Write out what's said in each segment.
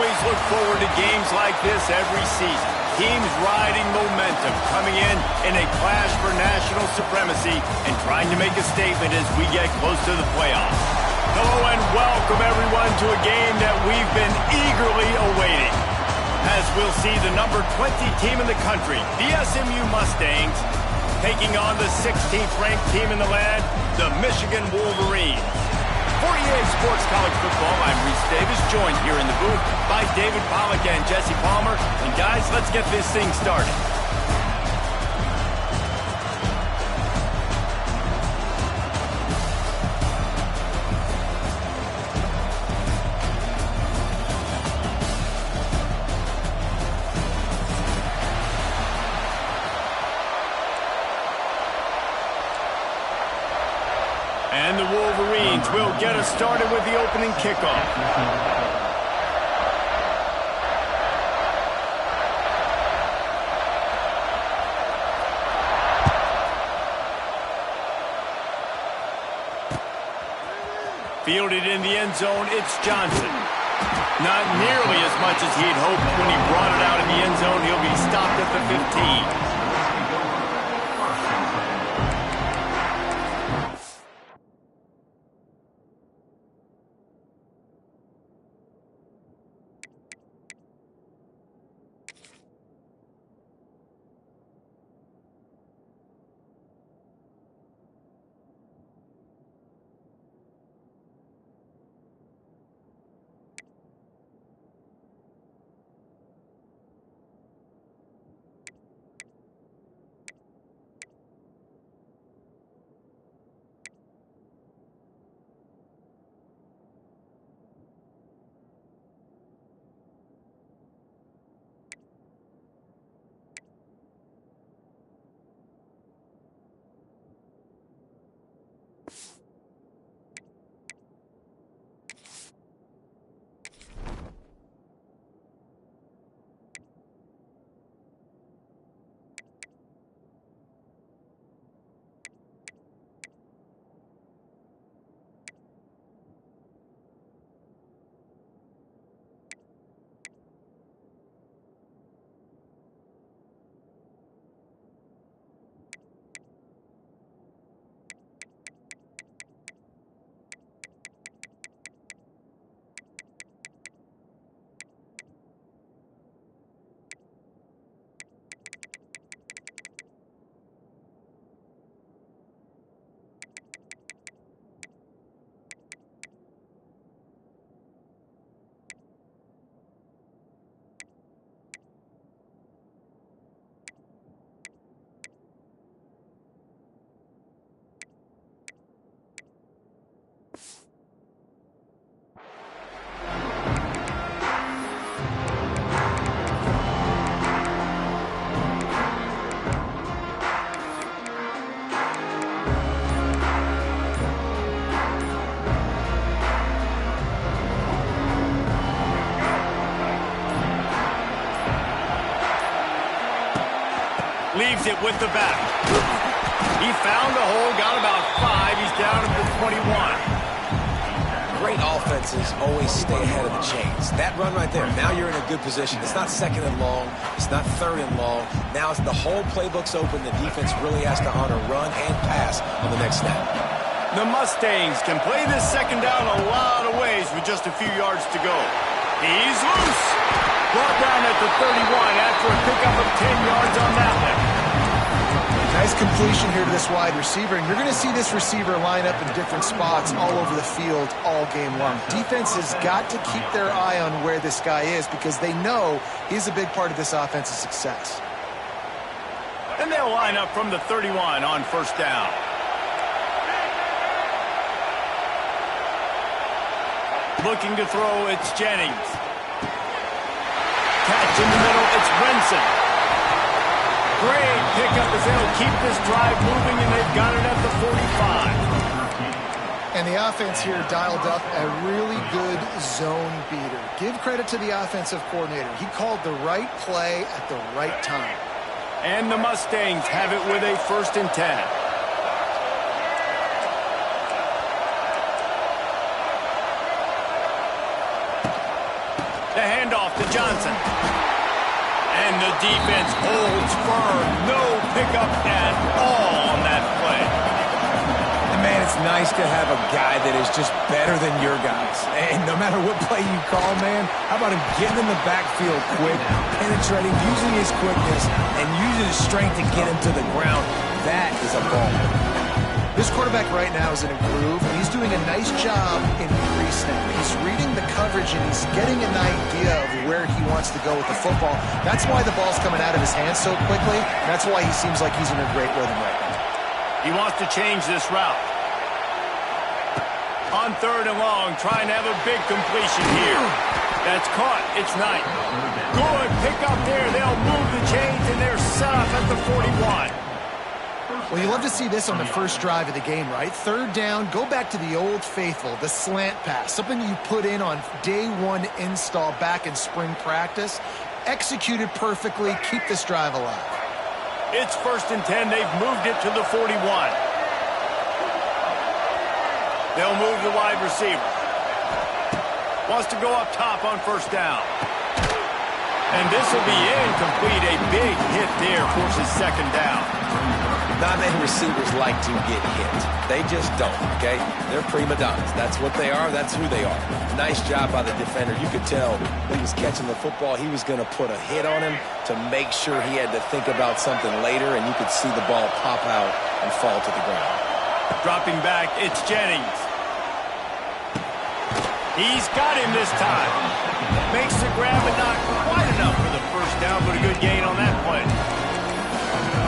always look forward to games like this every season. Teams riding momentum, coming in a clash for national supremacy and trying to make a statement as we get close to the playoffs. Hello and welcome everyone to a game that we've been eagerly awaiting. As we'll see the number 20 team in the country, the SMU Mustangs, taking on the 16th ranked team in the land, the Michigan Wolverines. For EA Sports College Football, I'm Reese Davis, joined here in the booth by David Pollack and Jesse Palmer. And guys, let's get this thing started. And the Wolverines will get us started with the opening kickoff. Fielded in the end zone, it's Johnson. Not nearly as much as he'd hoped when he brought it out in the end zone. He'll be stopped at the 15. Leaves it with the back. He found a hole, got about 5. He's down at the 21. Great offenses always stay ahead of the chains. That run right there, now you're in a good position. It's not second and long. It's not third and long. Now it's the whole playbook's open. The defense really has to honor run and pass on the next snap. The Mustangs can play this second down a lot of ways with just a few yards to go. He's loose. Brought down at the 31 after a pickup of 10 yards on that one. Nice completion here to this wide receiver, and you're going to see this receiver line up in different spots all over the field all game long. Defense has got to keep their eye on where this guy is because they know he's a big part of this offense's success. And they'll line up from the 31 on first down. Looking to throw, it's Jennings. Catch in the middle, it's Renson. Great pickup as they'll keep this drive moving, and they've got it at the 45. And the offense here dialed up a really good zone beater. Give credit to the offensive coordinator. He called the right play at the right time. And the Mustangs have it with a 1st and 10. The handoff to Johnson. And the defense holds firm. No pickup at all on that play. And man, it's nice to have a guy that is just better than your guys. And no matter what play you call, man, how about him getting in the backfield quick, penetrating, using his quickness, and using his strength to get him to the ground. That is a ball. This quarterback right now is in a groove, and he's doing a nice job in pre-snap. He's reading the coverage, and he's getting an idea of where he wants to go with the football. That's why the ball's coming out of his hands so quickly. That's why he seems like he's in a great rhythm right now. He wants to change this route. On 3rd and long, trying to have a big completion here. That's caught. It's Knight. Good pick up there. They'll move the chains, and they're set up at the 41. Well, you love to see this on the first drive of the game, right? 3rd down, go back to the old faithful, the slant pass, something you put in on day 1 install back in spring practice. Executed perfectly, keep this drive alive. It's 1st and 10. They've moved it to the 41. They'll move the wide receiver. Wants to go up top on 1st down. And this will be incomplete. A big hit there forces 2nd down. Not many receivers like to get hit. They just don't, okay? They're prima donnas. That's what they are. That's who they are. Nice job by the defender. You could tell when he was catching the football, he was going to put a hit on him to make sure he had to think about something later, and you could see the ball pop out and fall to the ground. Dropping back, it's Jennings. He's got him this time. Makes the grab, but not quite enough for the 1st down, but a good gain on that play.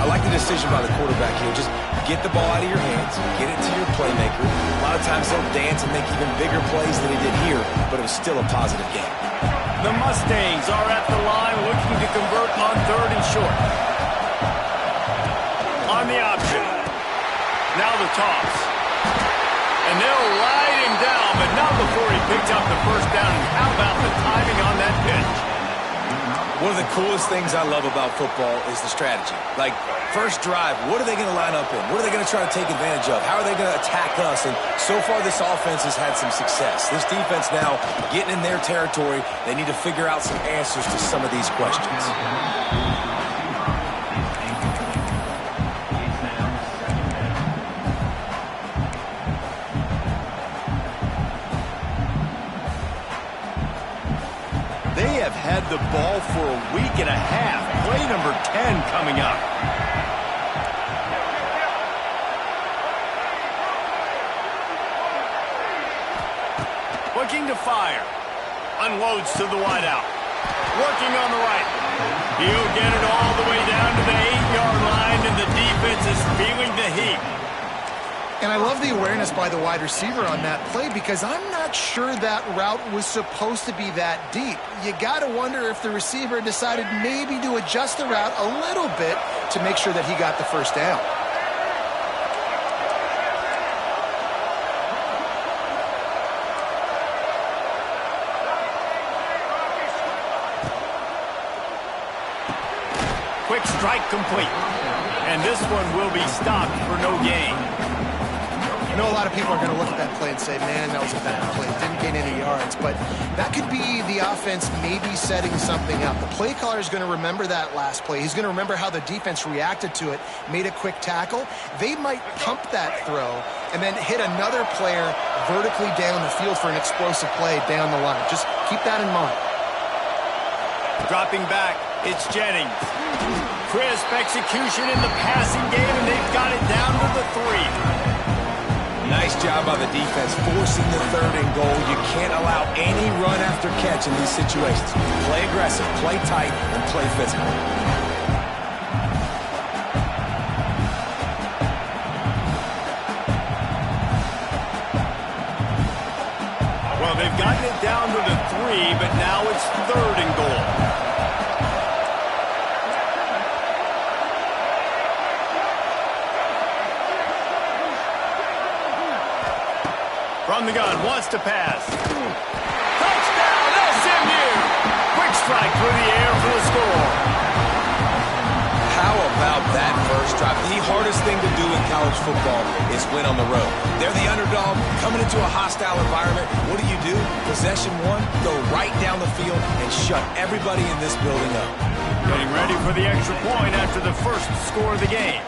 I like the decision by the quarterback here. Just get the ball out of your hands, get it to your playmaker. A lot of times they'll dance and make even bigger plays than he did here, but it was still a positive game. The Mustangs are at the line looking to convert on 3rd and short. On the option. Now the toss. And they'll ride him down, but not before he picks up the 1st down. And how about the timing on that pitch? One of the coolest things I love about football is the strategy. Like, first drive, what are they going to line up in? What are they going to try to take advantage of? How are they going to attack us? And so far, this offense has had some success. This defense now getting in their territory. They need to figure out some answers to some of these questions. They have had the ball for a week and a half. Play number 10 coming up. Looking to fire. Unloads to the wideout. Working on the right. He'll get it all the way down to the 8-yard line, and the defense is feeling the heat. And I love the awareness by the wide receiver on that play because I'm not sure that route was supposed to be that deep. You got to wonder if the receiver decided maybe to adjust the route a little bit to make sure that he got the 1st down. Quick strike complete. And this one will be stopped for no gain. I know a lot of people are going to look at that play and say, man, that was a bad play. Didn't gain any yards. But that could be the offense maybe setting something up. The play caller is going to remember that last play. He's going to remember how the defense reacted to it, made a quick tackle. They might pump that throw and then hit another player vertically down the field for an explosive play down the line. Just keep that in mind. Dropping back, it's Jennings. Crisp execution in the passing game, and they've got it down to the 3. Nice job by the defense forcing the 3rd and goal. You can't allow any run after catch in these situations. Play aggressive, play tight, and play physical. Well, they've gotten it down to the 3, but now it's 3rd and goal. From the gun, wants to pass. Touchdown, SMU! Quick strike through the air for the score. How about that first drive? The hardest thing to do in college football is win on the road. They're the underdog coming into a hostile environment. What do? Possession one, go right down the field and shut everybody in this building up. Getting ready for the extra point after the first score of the game.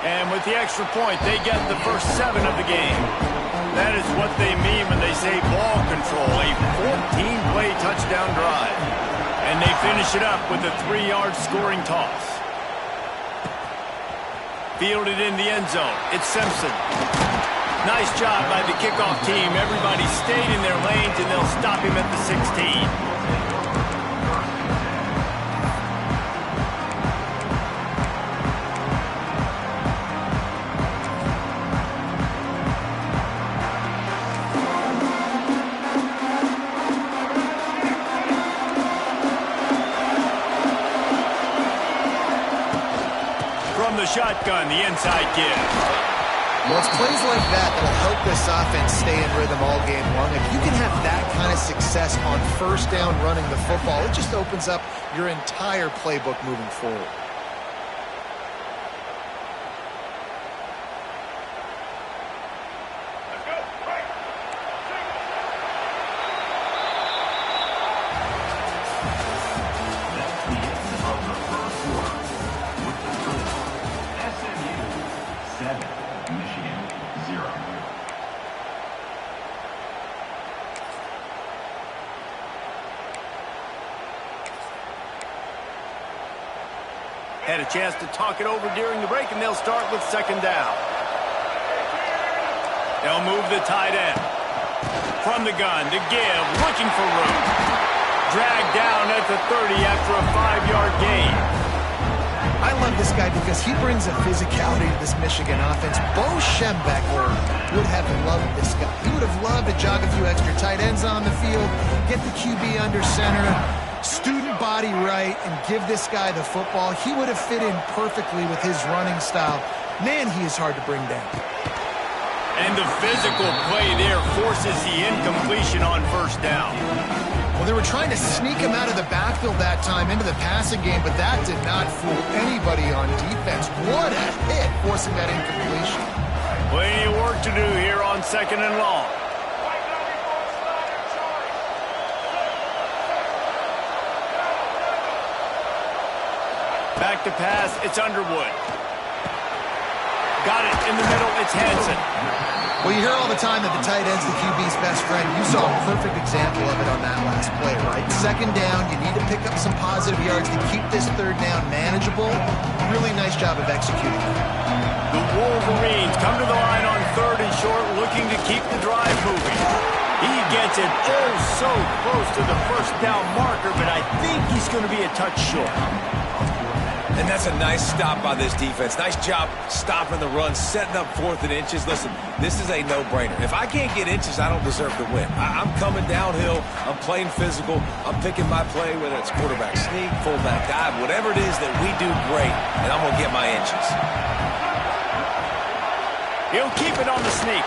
And with the extra point, they get the first 7 of the game. That is what they mean when they say ball control, a 14-play touchdown drive. And they finish it up with a 3-yard scoring toss. Fielded in the end zone. It's Simpson. Nice job by the kickoff team. Everybody stayed in their lanes, and they'll stop him at the 16. From the shotgun, the inside give. Well, it's plays like that that'll help this offense stay in rhythm all game long. If you can have that kind of success on first down running the football, it just opens up your entire playbook moving forward. Had a chance to talk it over during the break, and they'll start with second down. They'll move the tight end. From the gun to give, looking for room. Dragged down at the 30 after a 5-yard gain. I love this guy because he brings a physicality to this Michigan offense. Bo Schembechler would have loved this guy. He would have loved to jog a few extra tight ends on the field, get the QB under center, student body right, and give this guy the football. He would have fit in perfectly with his running style. Man, he is hard to bring down. And the physical play there forces the incompletion on first down. Well, they were trying to sneak him out of the backfield that time into the passing game, but that did not fool anybody on defense. What a hit, forcing that incompletion. Plenty of work to do here on second and long. Back to pass, it's Underwood. Got it in the middle, it's Hansen. Well, you hear all the time that the tight end's the QB's best friend. You saw a perfect example of it on that last play, right? Second down, you need to pick up some positive yards to keep this third down manageable. Really nice job of executing. The Wolverines come to the line on third and short, looking to keep the drive moving. He gets it oh so close to the first down marker, but I think he's going to be a touch short. And that's a nice stop by this defense. Nice job stopping the run, setting up 4th and inches. Listen, this is a no-brainer. If I can't get inches, I don't deserve to win. I'm coming downhill. I'm playing physical. I'm picking my play, whether it's quarterback sneak, fullback dive, whatever it is that we do great, and I'm going to get my inches. He'll keep it on the sneak.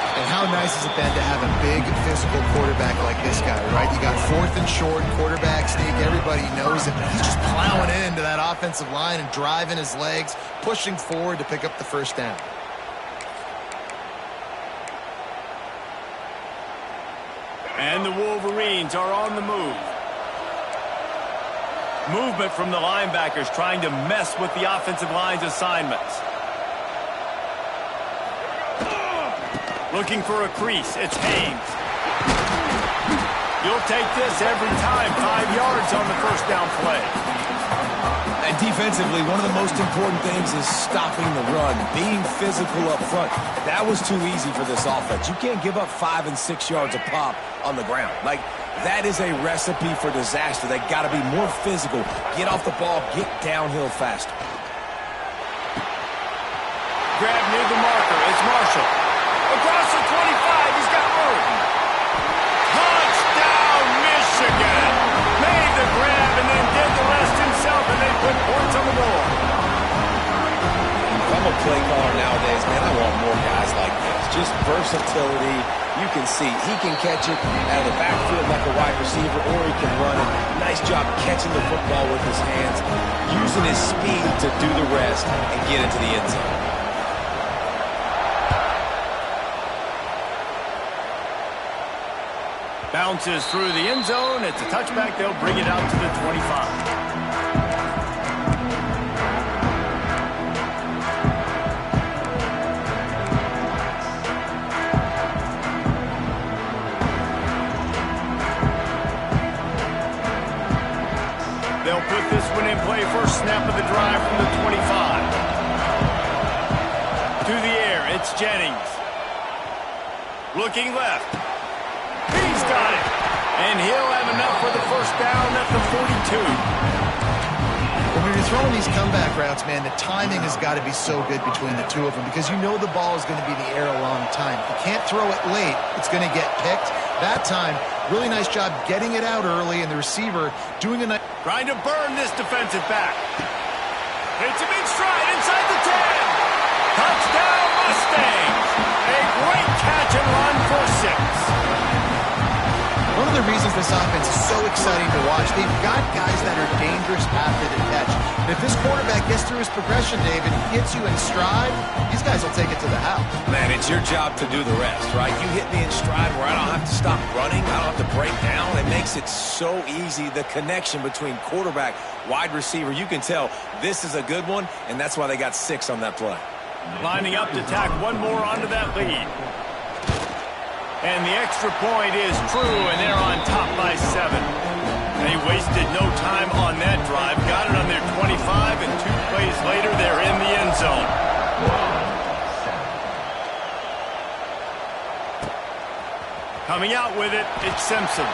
And how nice has it been to have a big physical quarterback like this guy, right? You got 4th and short, quarterback sneak, everybody knows it, but he's just plowing into that offensive line and driving his legs, pushing forward to pick up the first down. And the Wolverines are on the move. Movement from the linebackers trying to mess with the offensive line's assignments. Looking for a crease, it's Haynes. You'll take this every time, 5 yards on the first down play. And defensively, one of the most important things is stopping the run, being physical up front. That was too easy for this offense. You can't give up 5 and 6 yards a pop on the ground. Like, that is a recipe for disaster. They got to be more physical, get off the ball, get downhill faster. Grab near the marker, it's Marshall. Across the 25, he's got room. Touchdown, Michigan. Made the grab and then did the rest himself, and they put points on the board. If I'm a play caller nowadays, man, I want more guys like this. Just versatility, You can see he can catch it out of the backfield like a wide receiver, or he can run it. Nice job catching the football with his hands, using his speed to do the rest and get into the end zone. Bounces through the end zone. It's a touchback. They'll bring it out to the 25. They'll put this one in play. First snap of the drive from the 25. To the air, it's Jennings. Looking left. He's got it. And he'll have enough for the first down at the 42. When you're throwing these comeback routes, man, the timing has got to be so good between the two of them because you know the ball is going to be in the air a long time. If you can't throw it late, it's going to get picked. That time, really nice job getting it out early, and the receiver doing a nice... Trying to burn this defensive back. Hits him in stride inside the 10. Touchdown, Mustangs. A great catch and run for 6. One of the reasons this offense is so exciting to watch, they've got guys that are dangerous after the catch. And if this quarterback gets through his progression, David, hits you in stride, these guys will take it to the house. Man, it's your job to do the rest, right? You hit me in stride where I don't have to stop running. I don't have to break down. It makes it so easy, the connection between quarterback, wide receiver. You can tell this is a good one, and that's why they got 6 on that play. Lining up to tack one more onto that lead. And the extra point is true, and they're on top by 7. They wasted no time on that drive. Got it on their 25, and 2 plays later, they're in the end zone. Coming out with it, it's Simpson.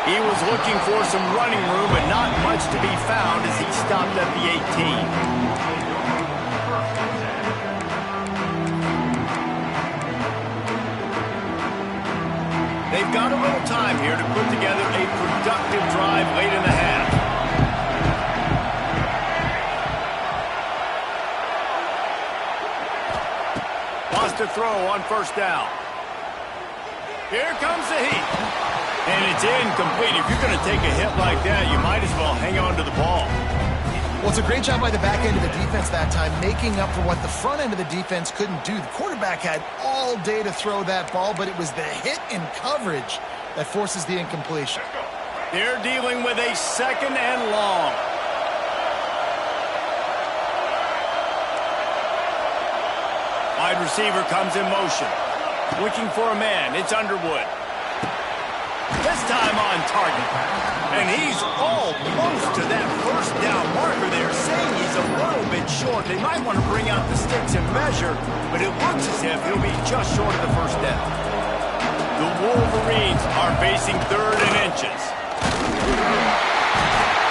He was looking for some running room, but not much to be found as he stopped at the 18. They've got a little time here to put together a productive drive late in the half. Wants to throw on first down. Here comes the heat. And it's incomplete. If you're going to take a hit like that, you might as well hang on to the ball. Well, it's a great job by the back end of the defense that time, making up for what the front end of the defense couldn't do. The quarterback had all day to throw that ball, but it was the hit in coverage that forces the incompletion. They're dealing with a 2nd and long. Wide receiver comes in motion. Looking for a man. It's Underwood. This time on target. And he's almost to that first down marker there, saying he's a little bit short. They might want to bring out the sticks and measure, but it looks as if he'll be just short of the first down. The Wolverines are facing 3rd and inches.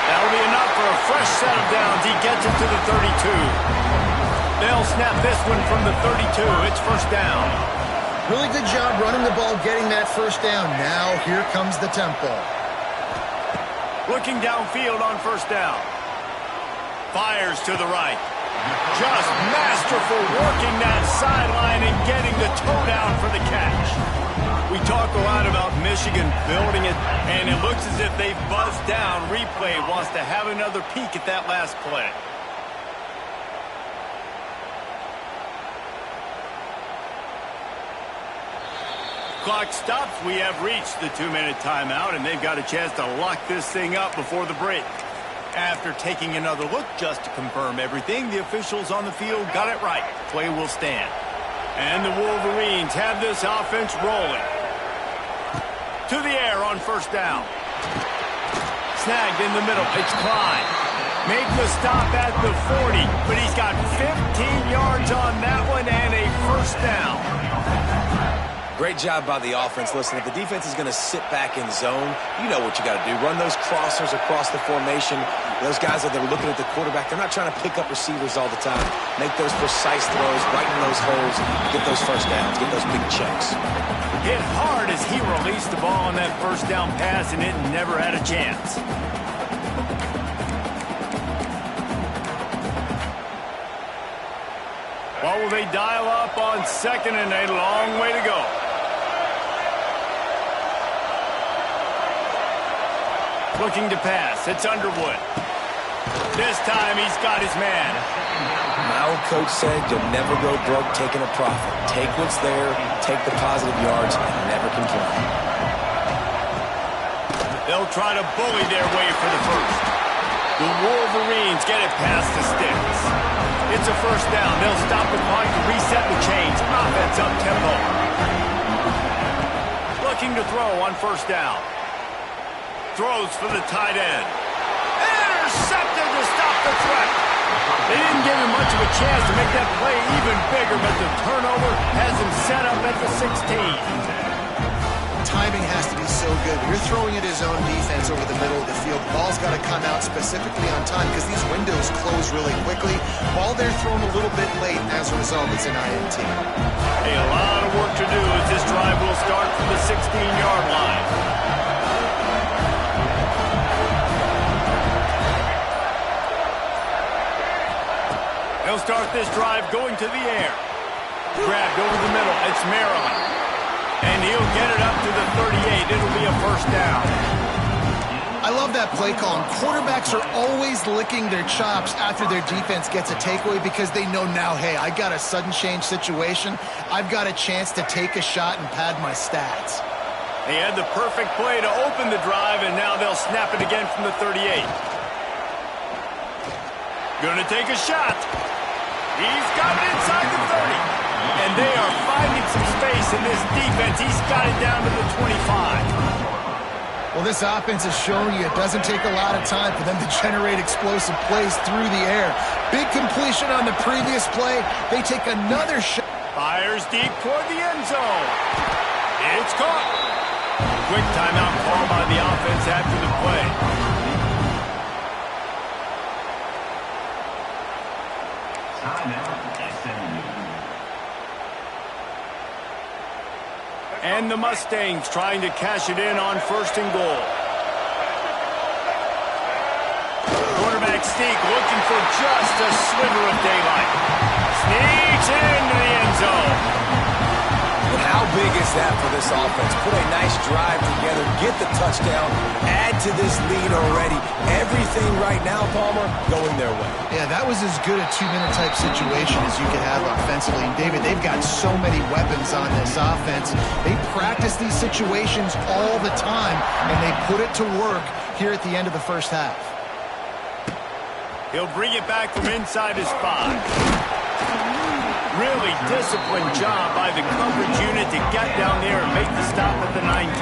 That'll be enough for a fresh set of downs. He gets it to the 32. They'll snap this one from the 32. It's first down. Really good job running the ball, getting that first down. Now here comes the tempo. Looking downfield on first down. Fires to the right. Just masterful working that sideline and getting the toe down for the catch. We talk a lot about Michigan building it, and it looks as if they've buzzed down. Replay wants to have another peek at that last play. Clock stops. We have reached the 2-minute timeout, and they've got a chance to lock this thing up before the break. After taking another look just to confirm everything, the officials on the field got it right. Play will stand. And the Wolverines have this offense rolling. To the air on first down. Snagged in the middle. It's Klein. Make the stop at the 40, but he's got 15 yards on that one and a first down. Great job by the offense. Listen, if the defense is going to sit back in zone, you know what you got to do. Run those crossers across the formation. Those guys that are looking at the quarterback, they're not trying to pick up receivers all the time. Make those precise throws, right in those holes, get those first downs, get those big chunks. Hit hard as he released the ball on that first down pass, and it never had a chance. What will they dial up on 2nd and a long way to go? Looking to pass. It's Underwood. This time he's got his man. My old coach said you'll never go broke taking a profit. Take what's there, take the positive yards, and never complain. They'll try to bully their way for the first. The Wolverines get it past the sticks. It's a first down. They'll stop the clock to reset the chains. Offense up tempo. Looking to throw on first down. Throws for the tight end. Intercepted to stop the threat. They didn't give him much of a chance to make that play even bigger, but the turnover has him set up at the 16. Timing has to be so good. You're throwing at his own defense over the middle of the field. The ball's got to come out specifically on time because these windows close really quickly. Ball they're thrown a little bit late. As a result, it's an INT. Hey, a lot of work to do as this drive will start from the 16-yard line. They'll start this drive going to the air. Grabbed over the middle. It's Maryland. And he'll get it up to the 38. It'll be a first down. I love that play call. And quarterbacks are always licking their chops after their defense gets a takeaway because they know now, hey, I got a sudden change situation. I've got a chance to take a shot and pad my stats. They had the perfect play to open the drive, and now they'll snap it again from the 38. Gonna take a shot. He's got it inside the 30. And they are finding some space in this defense. He's got it down to the 25. Well, this offense has shown you it doesn't take a lot of time for them to generate explosive plays through the air. Big completion on the previous play. They take another shot. Fires deep toward the end zone. It's caught. Quick timeout call by the offense after the play. And the Mustangs trying to cash it in on first and goal. Quarterback Steak looking for just a sliver of daylight. Sneaks into the end zone. But how big is that for this offense? Put a nice drive together, get the touchdown, add to this lead already. Everything right now, Palmer, going their way. Yeah, that was as good a two-minute type situation as you could have offensively. And David, they've got so many weapons on this offense. They practice these situations all the time, and they put it to work here at the end of the first half. He'll bring it back from inside his 5. Really disciplined job by the coverage unit to get down there and make the stop at the 19.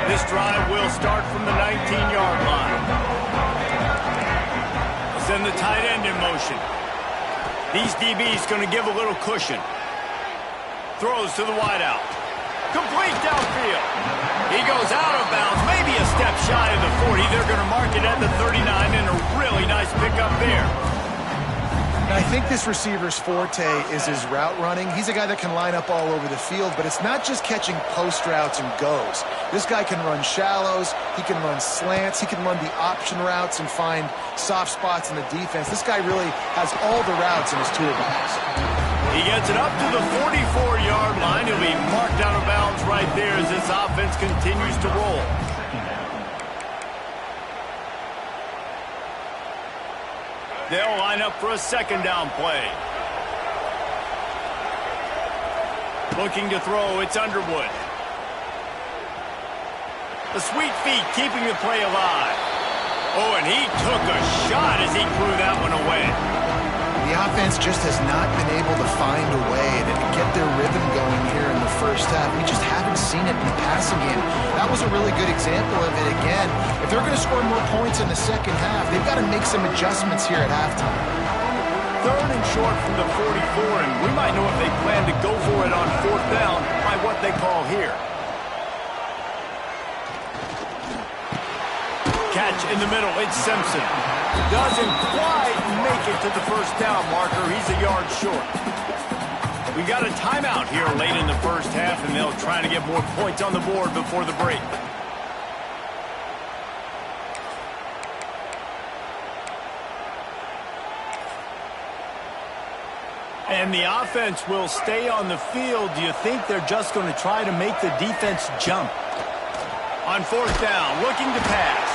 This drive will start from the 19-yard line. Send the tight end in motion. These DBs going to give a little cushion. Throws to the wideout. Complete downfield. He goes out of bounds, maybe a step shy of the 40. They're going to mark it at the 39, and a really nice pickup there. I think this receiver's forte is his route running. He's a guy that can line up all over the field, but it's not just catching post routes and goes. This guy can run shallows, he can run slants, he can run the option routes and find soft spots in the defense. This guy really has all the routes in his toolbox. He gets it up to the 44-yard line. He'll be marked out of bounds right there as this offense continues to roll. They'll line up for a second down play. Looking to throw, it's Underwood. The sweet feet keeping the play alive. Oh, and he took a shot as he threw that one away. The offense just has not been able to find a way to get their rhythm going here in the first half. We just haven't seen it in the passing game. That was a really good example of it again. If they're going to score more points in the second half, they've got to make some adjustments here at halftime. Third and short from the 44, and we might know if they plan to go for it on fourth down by what they call here. Catch in the middle, it's Simpson. Doesn't quite make it to the first down marker. He's a yard short. We got a timeout here late in the first half, and they'll try to get more points on the board before the break. And the offense will stay on the field. Do you think they're just going to try to make the defense jump? On fourth down, looking to pass.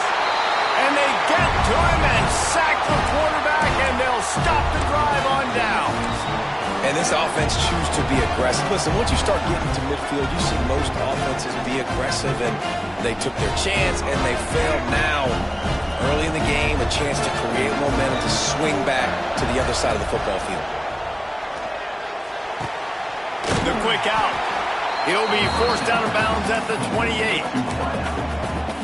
And they get to him and sack the quarterback, and they'll stop the drive on downs. And this offense chooses to be aggressive. Listen, once you start getting to midfield, you see most offenses be aggressive, and they took their chance, and they failed. Now, early in the game, a chance to create momentum to swing back to the other side of the football field. The quick out. He'll be forced out of bounds at the 28.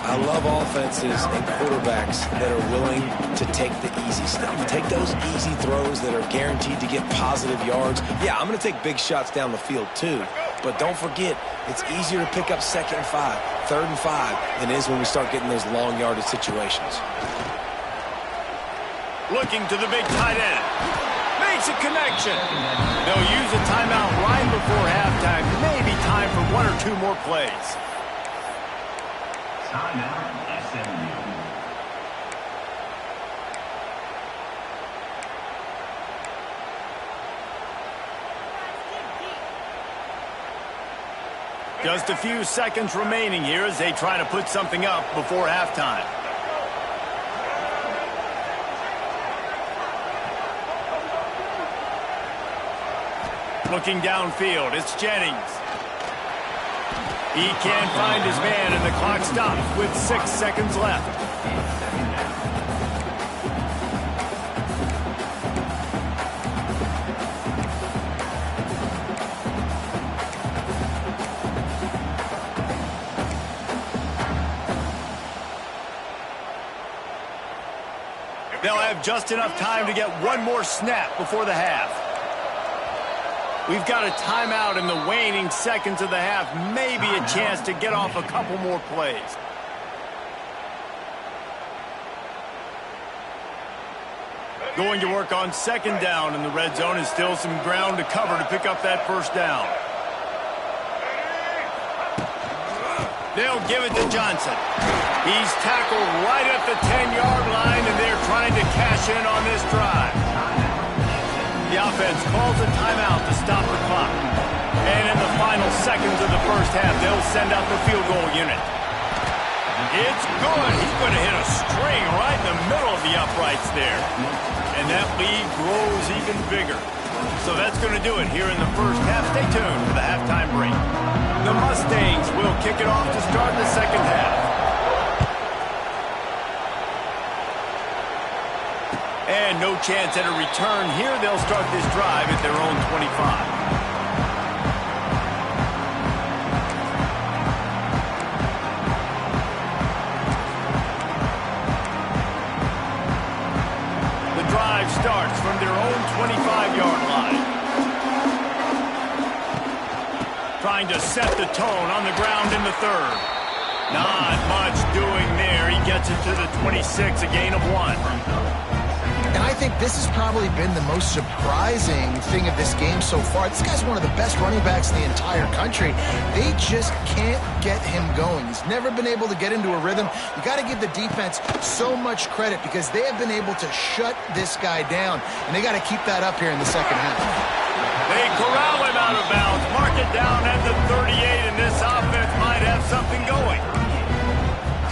I love offenses and quarterbacks that are willing to take the easy stuff. Take those easy throws that are guaranteed to get positive yards. Yeah, I'm going to take big shots down the field too. But don't forget, it's easier to pick up 2nd and 5, 3rd and 5 than it is when we start getting those long yardage situations. Looking to the big tight end. Makes a connection. They'll use a timeout right before halftime. Maybe time for 1 or 2 more plays. Timeout, SMU. Just a few seconds remaining here as they try to put something up before halftime. Looking downfield, it's Jennings. He can't find his man, and the clock stops with 6 seconds left. They'll have just enough time to get one more snap before the half. We've got a timeout in the waning seconds of the half. Maybe a chance to get off a couple more plays. Going to work on 2nd down in the red zone, and still some ground to cover to pick up that 1st down. They'll give it to Johnson. He's tackled right at the 10-yard line, and they're trying to cash in on this drive. The offense calls a timeout to stop the clock. And in the final seconds of the 1st half, they'll send out the field goal unit. It's good. He's going to hit a string right in the middle of the uprights there. And that lead grows even bigger. So that's going to do it here in the 1st half. Stay tuned for the halftime break. The Mustangs will kick it off to start the 2nd half. And no chance at a return here. They'll start this drive at their own 25. The drive starts from their own 25-yard line. Trying to set the tone on the ground in the 3rd. Not much doing there. He gets it to the 26, a gain of 1. And I think this has probably been the most surprising thing of this game so far. This guy's one of the best running backs in the entire country. They just can't get him going. He's never been able to get into a rhythm. You got to give the defense so much credit because they have been able to shut this guy down, and they got to keep that up here in the 2nd half. They corral him out of bounds, mark it down at the 38, and this offense might have something going.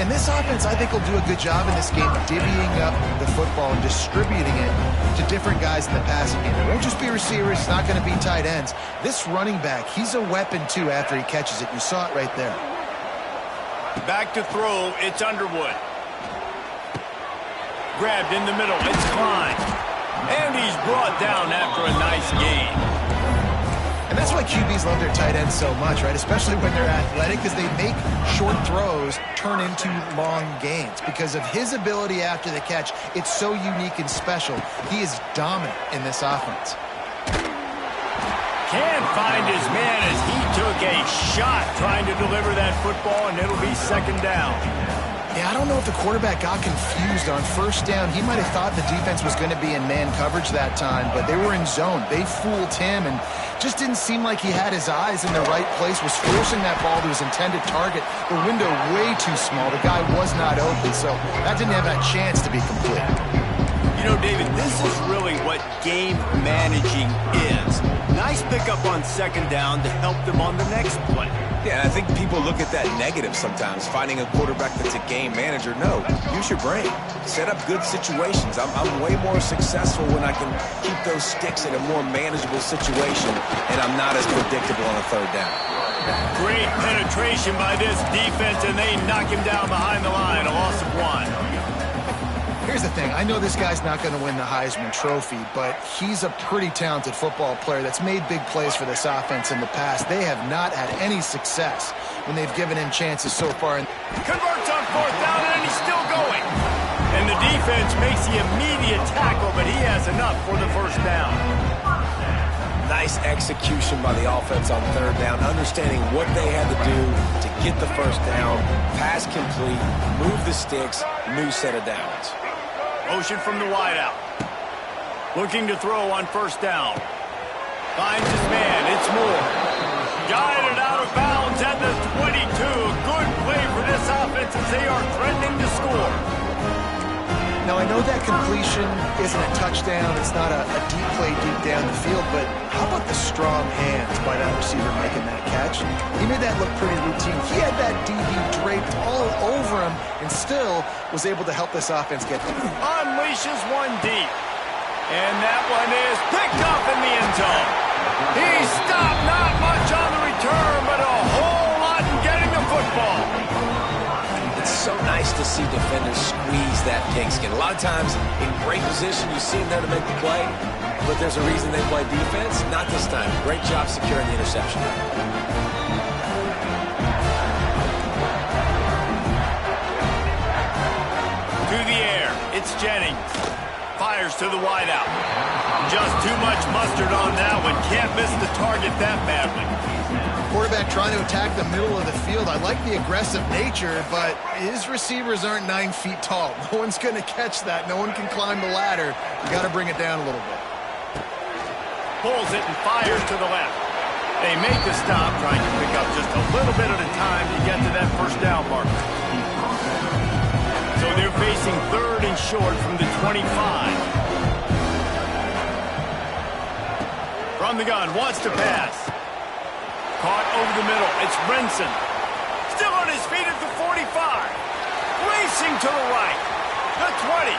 And this offense, I think, will do a good job in this game divvying up the football and distributing it to different guys in the passing game. It won't just be receivers. It's not going to be tight ends. This running back, he's a weapon, too, after he catches it. You saw it right there. Back to throw, it's Underwood. Grabbed in the middle, it's Klein. And he's brought down after a nice gain. And that's why QBs love their tight ends so much, right? Especially when they're athletic, because they make short throws turn into long gains. Because of his ability after the catch, it's so unique and special. He is dominant in this offense. Can't find his man as he took a shot trying to deliver that football, and it'll be 2nd down. Yeah, I don't know if the quarterback got confused on 1st down. He might have thought the defense was going to be in man coverage that time, but they were in zone. They fooled him and just didn't seem like he had his eyes in the right place, was forcing that ball to his intended target. The window way too small. The guy was not open, so that didn't have a chance to be complete. You know, David, this is really what game managing is. Nice pickup on second down to help them on the next play. Yeah, I think people look at that negative sometimes, finding a quarterback that's a game manager. No, use your brain. Set up good situations. I'm way more successful when I can keep those sticks in a more manageable situation, and I'm not as predictable on a third down. Great penetration by this defense, and they knock him down behind the line, a loss of 1. Here's the thing. I know this guy's not going to win the Heisman Trophy, but he's a pretty talented football player that's made big plays for this offense in the past. They have not had any success when they've given him chances so far. Converts on fourth down, and he's still going. And the defense makes the immediate tackle, but he has enough for the first down. Nice execution by the offense on third down, understanding what they had to do to get the first down, pass complete, move the sticks, new set of downs. Motion from the wideout. Looking to throw on first down. Finds his man. It's Moore. Guided out of bounds at the 22. Good play for this offense as they are threatening to score. Now, I know that completion isn't a touchdown. It's not a deep play deep down the field, but how about the strong hands by that receiver making that catch? He made that look pretty routine. He had that DB draped all over him and still was able to help this offense get through. Unleashes one deep. And that one is picked up in the end zone. He stopped not much on the return, but a whole lot in getting the football. It's so nice to see defenders squeeze that pigskin. A lot of times, in great position, you see them there to make the play, but there's a reason they play defense. Not this time. Great job securing the interception. To the air, it's Jennings. Fires to the wideout. Just too much mustard on that one. Can't miss the target that badly. Quarterback trying to attack the middle of the field. I like the aggressive nature, but his receivers aren't 9 feet tall. No one's going to catch that. No one can climb the ladder. You got to bring it down a little bit. Pulls it and fires to the left. They make the stop, trying to pick up just a little bit at a time to get to that first down marker. So they're facing third and short from the 25. From the gun, wants to pass. Caught over the middle. It's Brinson. Still on his feet at the 45. Racing to the right. The 20.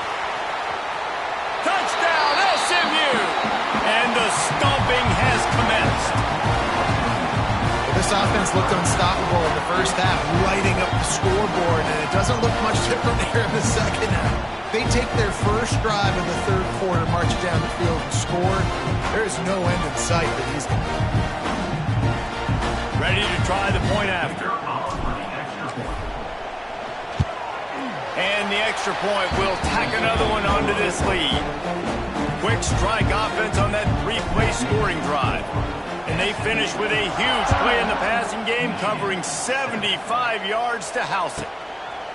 Touchdown, SMU. And the stomping has commenced. This offense looked unstoppable in the first half, lighting up the scoreboard, and it doesn't look much different here in the second half. They take their first drive of the third quarter, march down the field, and score. There is no end in sight for these guys. Ready to try the point after. And the extra point will tack another one onto this lead. Quick strike offense on that 3-play scoring drive. And they finish with a huge play in the passing game, covering 75 yards to house it.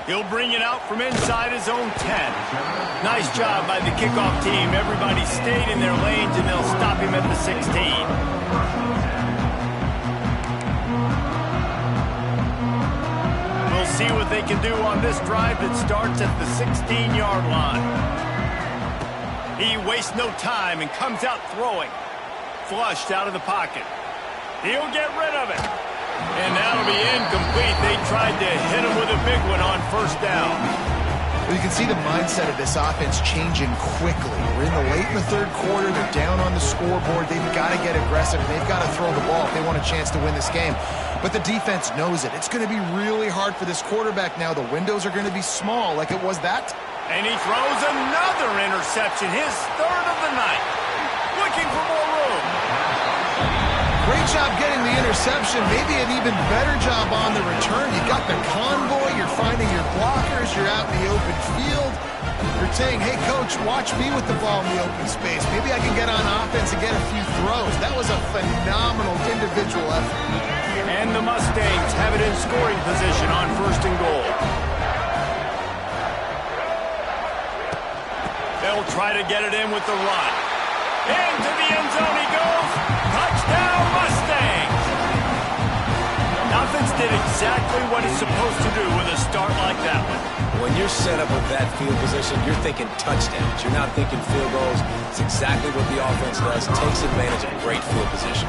He'll bring it out from inside his own 10. Nice job by the kickoff team. Everybody stayed in their lanes, and they'll stop him at the 16. We'll see what they can do on this drive that starts at the 16-yard line. He wastes no time and comes out throwing. Flushed out of the pocket. He'll get rid of it. And that'll be incomplete. They tried to hit him with a big one on first down. Well, you can see the mindset of this offense changing quickly. We're in the late in the third quarter. They're down on the scoreboard. They've got to get aggressive. They've got to throw the ball if they want a chance to win this game. But the defense knows it. It's going to be really hard for this quarterback now. The windows are going to be small like it was that. And he throws another interception, his third of the night. Looking for more room. Great job getting the interception. Maybe an even better job on the return. You got the convoy. You're finding your blockers. You're out in the open field. You're saying, hey, coach, watch me with the ball in the open space. Maybe I can get on offense and get a few throws. That was a phenomenal individual effort. And the Mustangs have it in scoring position on first and goal. They'll try to get it in with the run. Into the end zone he goes. Touchdown, Mustangs! Offense did exactly what it's supposed to do with a start like that one. When you're set up with that field position, you're thinking touchdowns. You're not thinking field goals. It's exactly what the offense does. Takes advantage of great field position.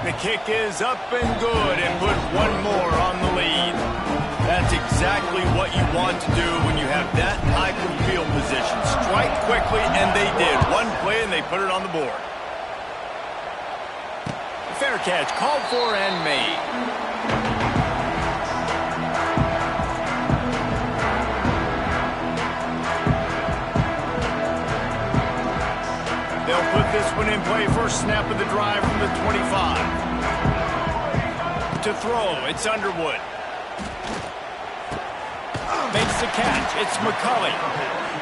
The kick is up and good and put one more on the lead. That's exactly what you want to do when you have that type of field position. Strike quickly, and they did. One play, and they put it on the board. Fair catch, called for and made. They'll put this one in play. First snap of the drive from the 25. To throw, it's Underwood. Makes the catch. It's McCulley.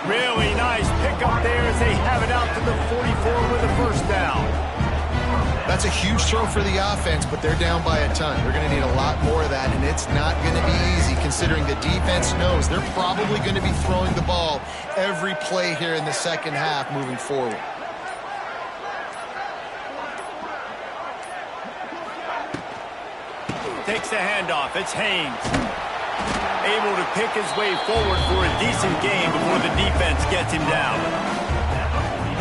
Really nice pickup there as they have it out to the 44 with a first down. That's a huge throw for the offense, but they're down by a ton. They're going to need a lot more of that, and it's not going to be easy considering the defense knows they're probably going to be throwing the ball every play here in the second half moving forward. Takes the handoff. It's Haynes. Able to pick his way forward for a decent game before the defense gets him down.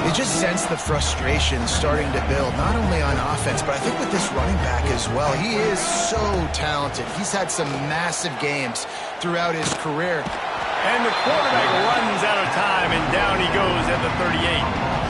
You just sense the frustration starting to build, not only on offense, but I think with this running back as well. He is so talented. He's had some massive games throughout his career. And the quarterback runs out of time, and down he goes at the 38.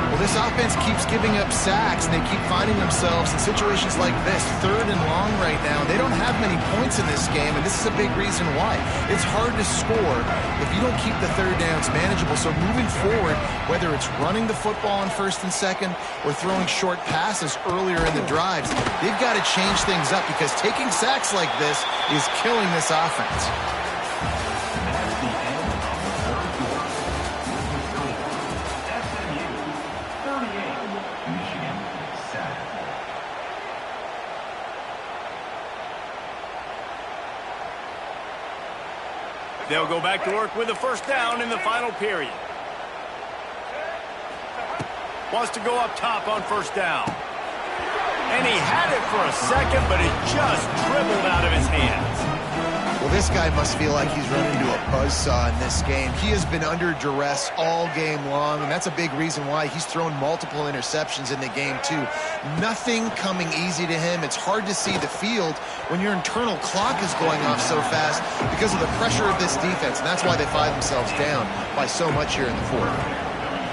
Well, this offense keeps giving up sacks, and they keep finding themselves in situations like this, 3rd and long right now. They don't have many points in this game, and this is a big reason why. It's hard to score if you don't keep the third downs manageable. So moving forward, whether it's running the football on 1st and 2nd or throwing short passes earlier in the drives, they've got to change things up because taking sacks like this is killing this offense. They'll go back to work with a first down in the final period. Wants to go up top on first down. And he had it for a second, but it just dribbled out of his hands. Well, this guy must feel like he's run into a buzzsaw in this game. He has been under duress all game long, and that's a big reason why he's thrown multiple interceptions in the game, too. Nothing coming easy to him. It's hard to see the field when your internal clock is going off so fast because of the pressure of this defense, and that's why they find themselves down by so much here in the 4th.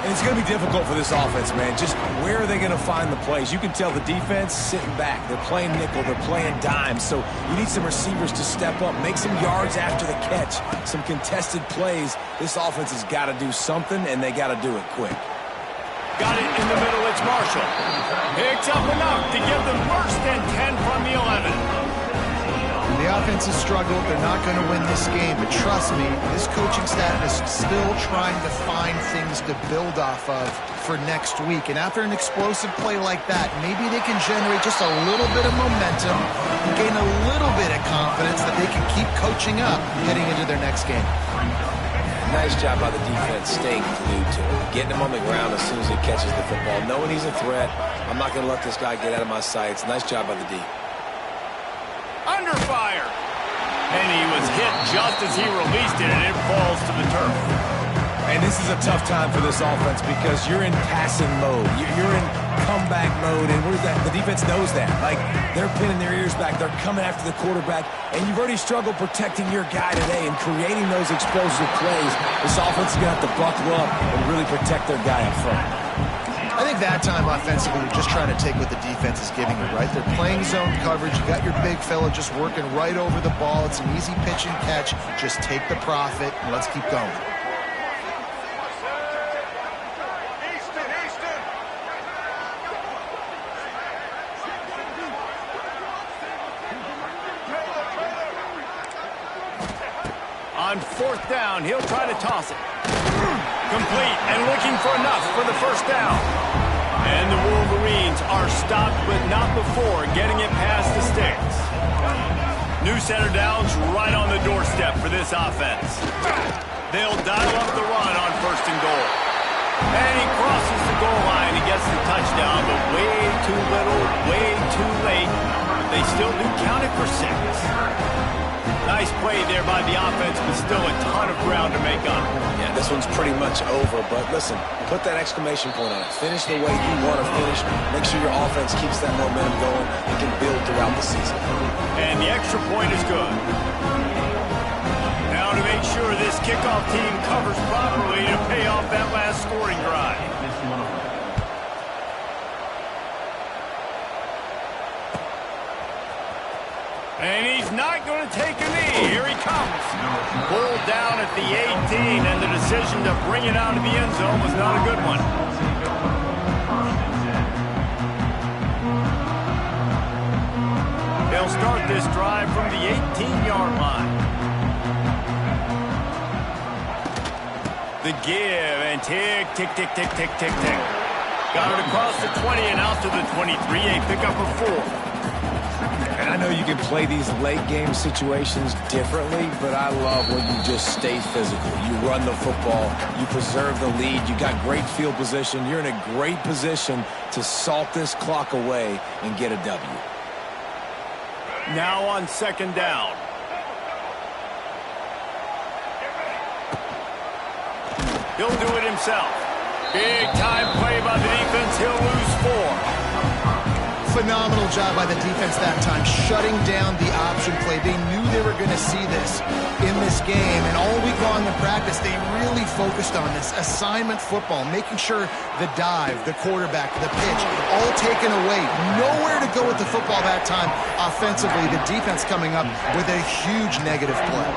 And it's going to be difficult for this offense, man. Just where are they going to find the plays? You can tell the defense sitting back. They're playing nickel. They're playing dime. So you need some receivers to step up, make some yards after the catch, some contested plays. This offense has got to do something, and they got to do it quick. Got it in the middle. It's Marshall. Picks up enough to give them first and 10 from the 11. The offense has struggled. They're not going to win this game. But trust me, this coaching staff is still trying to find things to build off of for next week. And after an explosive play like that, maybe they can generate just a little bit of momentum, gain a little bit of confidence that they can keep coaching up heading into their next game. Nice job by the defense staying glued to him, getting him on the ground as soon as he catches the football, knowing he's a threat. I'm not going to let this guy get out of my sights. Nice job by the D. Under fire. And he was hit just as he released it, and it falls to the turf. And this is a tough time for this offense because you're in passing mode. You're in comeback mode, and what is that? The defense knows that. Like, they're pinning their ears back. They're coming after the quarterback, and you've already struggled protecting your guy today and creating those explosive plays. This offense is going to have to buckle up and really protect their guy up front. I think that time offensively, you're just trying to take what the defense is giving you, right? They're playing zone coverage. You got your big fella just working right over the ball. It's an easy pitch and catch. Just take the profit, and let's keep going. On fourth down, he'll try to toss it. Complete and looking for enough for the first down. And the Wolverines are stopped, but not before getting it past the sticks. New center downs right on the doorstep for this offense. They'll dial up the run on first and goal. And he crosses the goal line and gets the touchdown, but way too little, way too late. They still do count it for 6. Nice play there by the offense, but still a ton of ground to make up. Yeah, this one's pretty much over, but listen, put that exclamation point on it. Finish the way you want to finish. Make sure your offense keeps that momentum going and can build throughout the season. And the extra point is good. Now to make sure this kickoff team covers properly to pay off that last scoring drive. And he's not going to take a knee. Here he comes. Pulled down at the 18, and the decision to bring it out of the end zone was not a good one. They'll start this drive from the 18-yard line. The give, and tick, tick, tick, tick, tick, tick, tick. Got it across the 20 and out to the 23, a pickup of 4. And I know you can play these late-game situations differently, but I love when you just stay physical. You run the football, you preserve the lead, you got great field position. You're in a great position to salt this clock away and get a W. Now on second down. He'll do it himself. Big-time play by the defense. He'll lose 4. Phenomenal job by the defense that time, shutting down the option play. They knew they were going to see this in this game, and all week long in practice, they really focused on this assignment football, making sure the dive, the quarterback, the pitch, all taken away. Nowhere to go with the football that time offensively. The defense coming up with a huge negative play.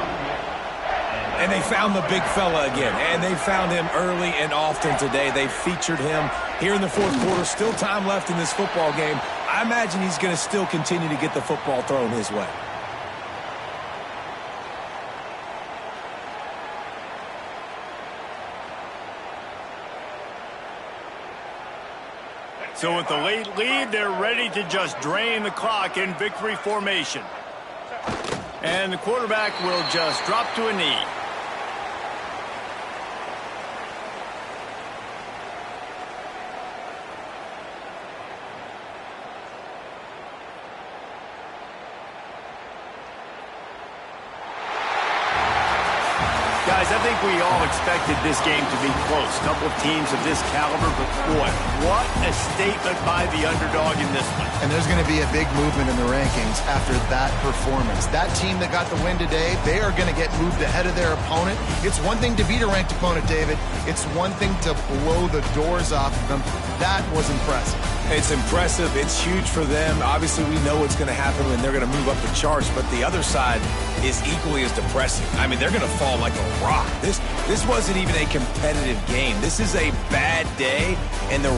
And they found the big fella again, and they found him early and often today. They featured him here in the fourth quarter. Still time left in this football game. I imagine he's going to still continue to get the football thrown his way. So with the late lead, they're ready to just drain the clock in victory formation. And the quarterback will just drop to a knee. Guys, I think we all expected this game to be close. A couple of teams of this caliber, but boy, what a statement by the underdog in this one. And there's going to be a big movement in the rankings after that performance. That team that got the win today, they are going to get moved ahead of their opponent. It's one thing to beat a ranked opponent, David. It's one thing to blow the doors off of them. That was impressive. It's impressive. It's huge for them. Obviously, we know what's going to happen when they're going to move up the charts, but the other side is equally as depressing. I mean, they're going to fall like a rock. This wasn't even a competitive game. This is a bad day, and the